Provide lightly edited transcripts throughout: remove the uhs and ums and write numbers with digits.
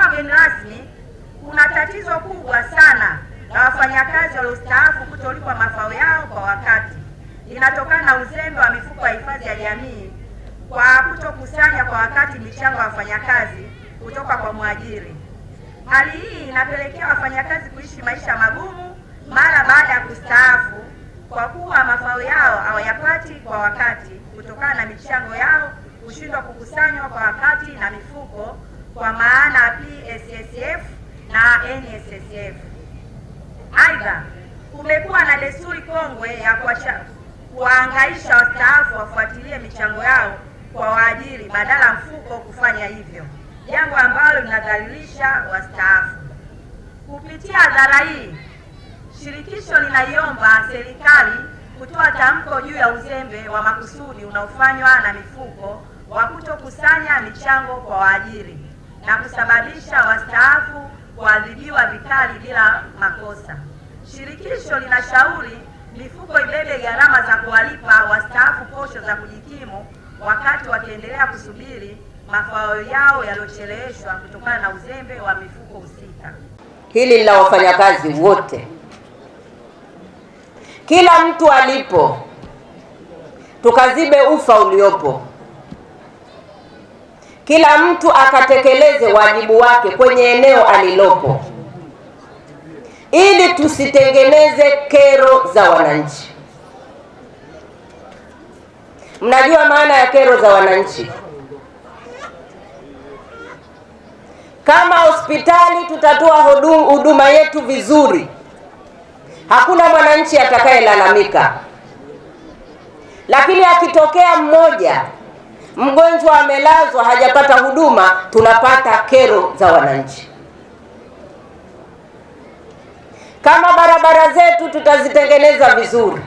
Mheshimiwa mgeni rasmi, kuna tatizo kubwa sana la wafanyakazi waliostaafu kutolipwa mafao yao kwa wakati. Linatokana na uzembe wa mifuko ya hifadhi ya jamii kwa kutokusanya kwa wakati michango ya wafanyakazi kutoka kwa mwajiri. Hali hii inapelekea wafanyakazi kuishi maisha magumu mara baada ya kustaafu kwa kuwa mafao yao hawayapati kwa wakati kutokana na michango yao kushindwa kukusanywa kwa wakati na mifuko, kwa maana PSSF na NSSF. Aidha, kumekuwa na desturi kongwe ya kuwahangaisha wastaafu wafuatilie michango yao kwa waajiri badala mfuko kufanya hivyo, jambo ambalo linadhalilisha wastaafu. Kupitia adhara hii, shirikisho linaiomba serikali kutoa tamko juu ya uzembe wa makusudi unaofanywa na mifuko wa kutokusanya michango kwa waajiri na kusababisha wastaafu kuadhibiwa vikali bila makosa. Shirikisho linashauri mifuko ibebe gharama za kuwalipa wastaafu posho za kujikimu wakati wakiendelea kusubiri mafao yao yaliyocheleweshwa kutokana na uzembe wa mifuko husika. Hili la wafanyakazi wote, kila mtu alipo, tukazibe ufa uliopo, kila mtu akatekeleze wajibu wake kwenye eneo alilopo, ili tusitengeneze kero za wananchi. Mnajua maana ya kero za wananchi? Kama hospitali tutatoa huduma yetu vizuri, hakuna mwananchi atakayelalamika. Lakini akitokea mmoja mgonjwa amelazwa hajapata huduma, tunapata kero za wananchi. Kama barabara zetu tutazitengeneza vizuri,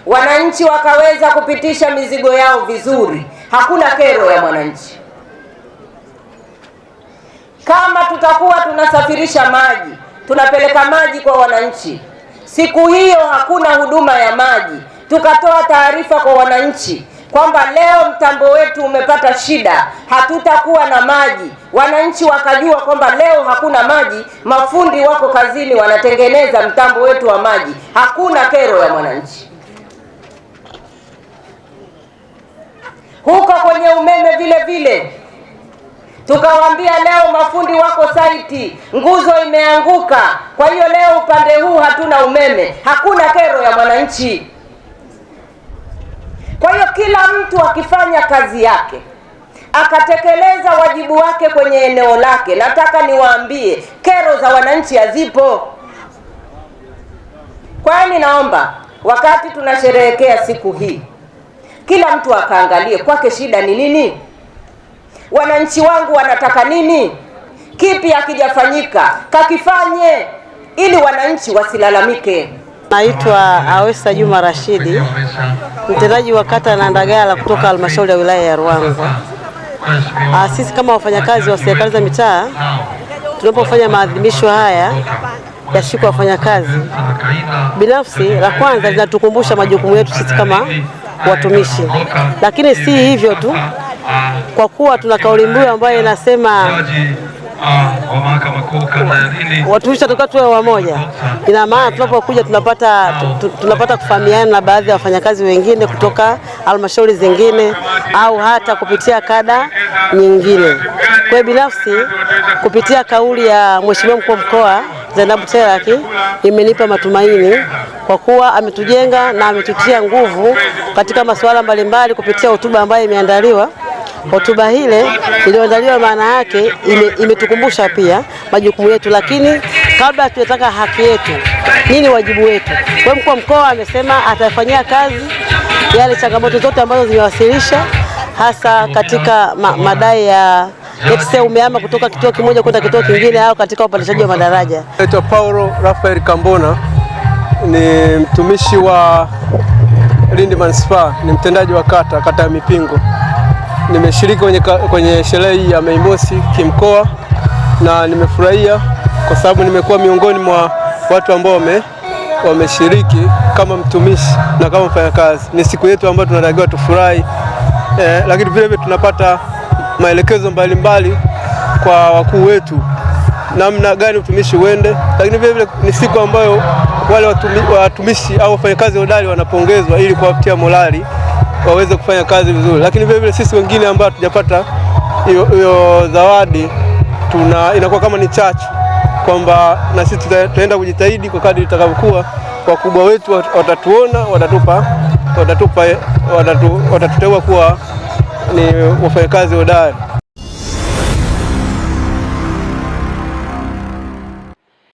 wananchi wakaweza kupitisha mizigo yao vizuri, hakuna kero ya mwananchi. Kama tutakuwa tunasafirisha maji, tunapeleka maji kwa wananchi, siku hiyo hakuna huduma ya maji, tukatoa taarifa kwa wananchi kwamba leo mtambo wetu umepata shida, hatutakuwa na maji, wananchi wakajua kwamba leo hakuna maji, mafundi wako kazini wanatengeneza mtambo wetu wa maji, hakuna kero ya mwananchi. Huko kwenye umeme vile vile, tukawaambia leo mafundi wako site, nguzo imeanguka, kwa hiyo leo upande huu hatuna umeme, hakuna kero ya mwananchi. Kwa hiyo kila mtu akifanya kazi yake, akatekeleza wajibu wake kwenye eneo lake, nataka niwaambie kero za wananchi hazipo. Kwa hiyo naomba wakati tunasherehekea siku hii, kila mtu akaangalie kwake shida ni nini, wananchi wangu wanataka nini, kipi hakijafanyika kakifanye, ili wananchi wasilalamike. Naitwa Awesa Juma Rashidi, mtendaji wa kata Nandagala kutoka halmashauri ya wilaya ya Ruangwa. Sisi kama wafanyakazi wa serikali za mitaa, tunapofanya maadhimisho haya ya siku ya wafanyakazi, binafsi la kwanza linatukumbusha majukumu yetu sisi kama watumishi. Lakini si hivyo tu, kwa kuwa tuna kauli mbiu ambayo inasema watumishi tunataka tuwe wamoja. Ina maana tunapokuja tunapata kufahamiana na baadhi ya wafanyakazi wengine kutoka halmashauri zingine au hata kupitia kada nyingine. Kwa binafsi, kupitia kauli ya Mheshimiwa Mkuu wa Mkoa Zainabu Teraki, imenipa matumaini kwa kuwa ametujenga na ametutia nguvu katika masuala mbalimbali kupitia hotuba ambayo imeandaliwa. Hotuba hile iliyoandaliwa maana yake imetukumbusha pia majukumu yetu, lakini kabla tunataka haki yetu, nini wajibu wetu. Kwa Mkuu wa Mkoa amesema atafanyia kazi yale changamoto zote ambazo zimewasilisha, hasa katika madai ya let's umehama kutoka kituo kimoja kwenda kituo kingine au katika upandishaji wa madaraja. Naitwa Paulo Rafael Kambona, ni mtumishi wa Lindi Manispaa, ni mtendaji wa kata ya Mipingo. Nimeshiriki kwenye sherehe hii ya Mei Mosi kimkoa na nimefurahia kwa sababu nimekuwa miongoni mwa watu ambao wameshiriki kama mtumishi na kama mfanyakazi. Ni siku yetu ambayo tunatakiwa tufurahi, lakini vile vile tunapata maelekezo mbalimbali kwa wakuu wetu namna gani utumishi uende, lakini vile vile ni siku ambayo wale watumishi au wafanyakazi hodari wanapongezwa ili kuwapatia morali waweze kufanya kazi vizuri. Lakini vile vile sisi wengine ambao hatujapata hiyo zawadi inakuwa kama ni chachu kwamba na sisi tutaenda kujitahidi kwa kadri itakavyokuwa. Wakubwa wetu watatuona, watatuteua kuwa ni wafanyakazi hodari.